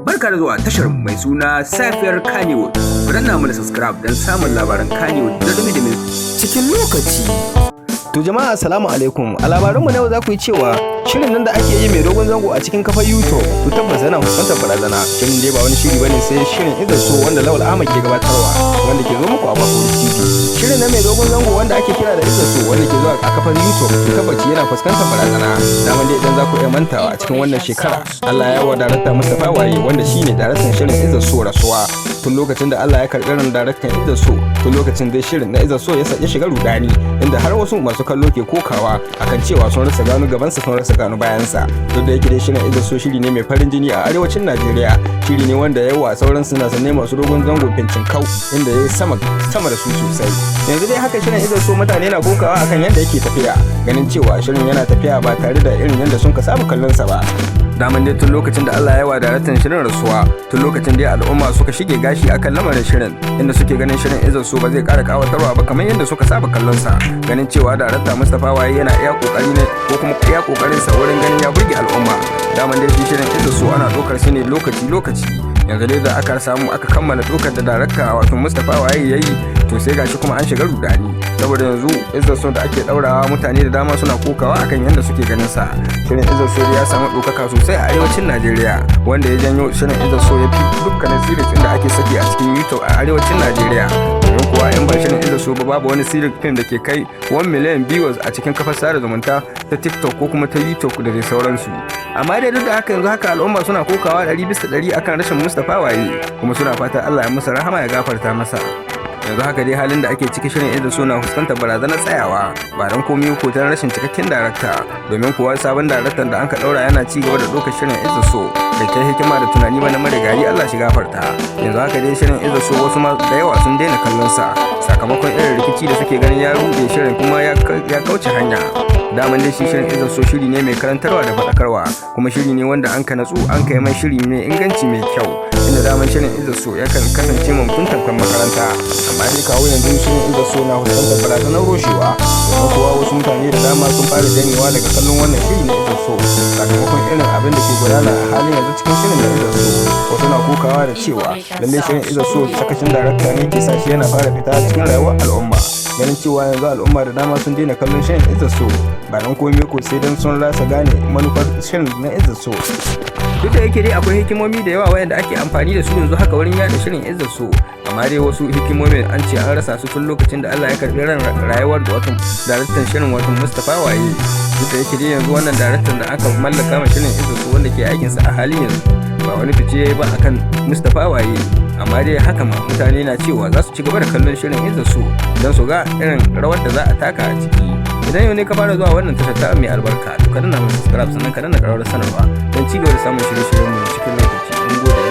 Barka da zuwa tashar mai suna Safiyar Kannywood. Ku danna mana subscribe don samun labaran Kannywood da dumi-dumi cikin lokaci. To jama'a assalamu alaikum. A labaranmu na yau za ku yi cewa shirin nan da ake yi mai dogon zango a cikin kafar YouTube to tabbas yana fuskantar barazana. Shirin dai ba wani shiri bane sai shirin Izar So wanda Lawal Ahmad ke gabatarwa wanda ke zo muku a Bakuri TV. Shirin nan mai dogon zango wanda ake kira da Izar So wanda ke zuwa a kafar YouTube to tabbaci yana fuskantar barazana. Daman dai idan za ku iya mantawa a cikin wannan shekara Allah ya wa darakta Mustapha Waye wanda shine daraktan shirin Izar So rasuwa. Tun lokacin da Allah ya karɓi ran daraktan Izar So tun lokacin dai shirin na Izar So ya shiga rudani inda har wasu masu kallo ke kokawa akan cewa sun rasa gano gabansa sun rasa gano bayansa. Duk da yake dai shirin Izar So shiri ne mai farin jini a arewacin Najeriya, shiri ne wanda yawa sauran sinasanai masu dogon zango fincin kau inda ya yi sama da su sosai. Yanzu dai haka shirin Izar So mutane na kokawa akan yadda yake tafiya, ganin cewa shirin yana tafiya ba tare da irin yadda sun ka saba kallon sa ba. Daman dai tun lokacin da Allah ya wa daraktan shirin rasuwa, tun lokacin dai al'umma suka shige gashi akan lamarin shirin, inda suke ganin shirin Izar So ba zai ƙara kawatarwa ba kamar yadda suka saba kallon sa, ganin cewa darakta Mustapha Waye yana iya kokari ne ko kuma iya kokarin sa wurin ganin ya burge al'umma. Daman dai shi shirin Izar So ana dokar shi ne lokaci. Yanzu dai da aka samu aka kammala dokar da darakta wato Mustapha Waye yayi, to sai gashi kuma an shiga rudani saboda yanzu Izar So da ake daurawa mutane da dama suna kokawa akan yadda suke ganin sa. Shirin Izar So ya samu dokaka sosai a arewacin Najeriya, wanda ya janyo shirin Izar So ya fi dukkanin series inda ake saki a cikin YouTube a arewacin Najeriya. Domin kuwa in ba shirin Izar So ba babu wani series film da ke kai 1 million viewers a cikin kafar sada zumunta ta TikTok ko kuma ta YouTube da dai sauransu. Amma dai duk da haka yanzu haka al'umma suna kokawa 100% akan rashin Mustapha Waye, kuma suna fatan Allah ya masa rahama ya gafarta masa. Yanzu haka dai halin da ake ciki shirin Izar So na fuskantar barazanar tsayawa ba don komai ko ta rashin cikakken darakta, domin kuwa sabon daraktan da anka daura yana ci gaba da dokar shirin Izar So da ta hikima da tunani ba na marigayi Allah shi gafarta. Yanzu haka dai shirin Izar So wasu ma da yawa sun daina kallon sa sakamakon irin rikici da suke ganin ya rude shirin kuma ya kauce hanya. Daman dai shi shirin Izar So shiri ne mai karantarwa da faɗakarwa, kuma shiri ne wanda an ka natsu an kai mai shiri mai inganci mai kyau, inda daman shirin Izar So yakan kasance mutum tamkar makaranta. Amma dai kawo yanzu shirin Izar So na fuskantar barazanar roshewa, domin kuwa wasu mutane da dama sun fara janyewa daga kallon wannan shiri na Izar So sakamakon irin abin da ke gudana a halin yanzu cikin shirin na Izar So. Wasu na kokawa da cewa lallai shirin Izar So sakacin darakta ne ke sa shi yana fara fita cikin rayuwar al'umma, ganin cewa yanzu al'umma da dama sun daina kallon shirin Izar So ba don komai ko sai dan sun rasa gane manufar shirin na Izar So. Duk da yake dai akwai hikimomi da yawa wayanda ake amfani da su yanzu haka wurin yada shirin Izar So, amma dai wasu hikimomin an ce an rasa su tun lokacin da Allah ya karbi ran rayuwar da watan daraktan shirin wato Mustapha Waye. Duk da yake dai yanzu wannan daraktan da aka mallaka ma shirin Izar So wanda ke aikin sa a halin yanzu ba wani fice yayi ba akan Mustapha Waye, amma dai haka ma mutane na cewa za su ci gaba da kallon shirin Izar So don su ga irin rawar da za a taka a ciki. Idan yau ne ka fara zuwa wannan tashar ta mai albarka, to ka danna mana subscribe sannan ka danna ƙararrawar sanarwa don ci gaba da samun shirye-shiryen mu cikin lokaci. Mun gode.